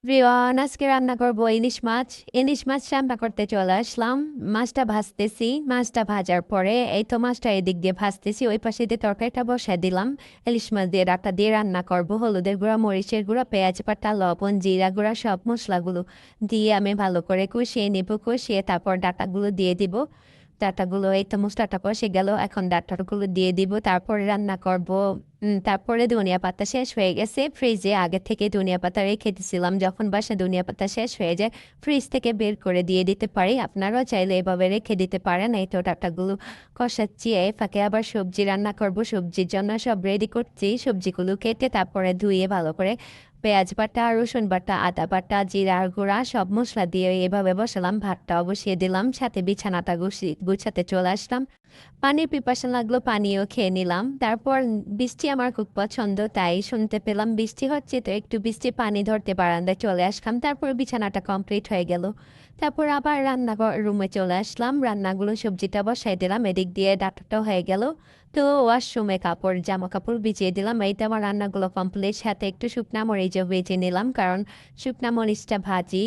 Everyone, আজকে রান্না করব ইলিশ মাছ। ইলিশ মাছ রান্না করতে চলে আসলাম। মাছটা ভাজতেছি। মাছটা ভাজার পরে এই তো মাছটা এদিক দিয়ে ভাজতেছি, ওই পাশে দিয়ে তরকারিটা বসায় দিলাম। ইলিশ মাছ দিয়ে ডাটা দিয়ে রান্না করব। হলুদের গুঁড়া, মরিচের গুঁড়া, পেঁয়াজ বাটা, লবণ, জিরা গুঁড়া, সব মশলাগুলো দিয়ে আমি ভালো করে কষিয়ে নেব। কষিয়ে তারপর ডাটাগুলো দিয়ে দিব। ডাটাগুলো এই তো মশলাটা কষে গেল, এখন ডাটাগুলো দিয়ে দিব, তারপরে রান্না করব। তারপরে ধনিয়া পাতা শেষ হয়ে গেছে, ফ্রিজে আগে থেকে ধনিয়া পাতা রেখে দিয়েছিলাম। যখন বাসায় ধনিয়া পাতা শেষ হয়ে যায় ফ্রিজ থেকে বের করে দিয়ে দিতে পারি, আপনারাও চাইলে এভাবে রেখে দিতে পারেন। এই তো ডাটাগুলো কষাচ্ছি, এই ফাঁকে আবার সবজি রান্না করব। সবজির জন্য সব রেডি করছি, সবজিগুলো কেটে তারপরে ধুয়ে ভালো করে পেঁয়াজ বাটা, রসুন বাটা, আদা বাটা, জিরার গুঁড়া সব মশলা দিয়ে এভাবে বসালাম। ভাতটাও বসিয়ে দিলাম, সাথে বিছানাটা গুছাতে চলে আসলাম। পানির পিপাসা লাগলো, পানিও খেয়ে নিলাম। তারপর বৃষ্টি আমার খুব পছন্দ, তাই শুনতে পেলাম বৃষ্টি হচ্ছে, তো একটু বৃষ্টি পানি ধরতে বারান্দায় চলে আসলাম। তারপর বিছানাটা কমপ্লিট হয়ে গেল। তারপর আবার রুমে চলে আসলাম, রান্নাগুলো সবজিটা বসাই দিলাম, এদিক দিয়ে ডাটাটাও হয়ে গেল। তো ওয়াশরুমে জামা কাপড় ভিজিয়ে দিলাম। এইটা আমার রান্নাগুলো কমপ্লিট, সাথে একটু শুকনা মরিচও ভেজে নিলাম, কারণ শুকনা মরিচটা ভাজি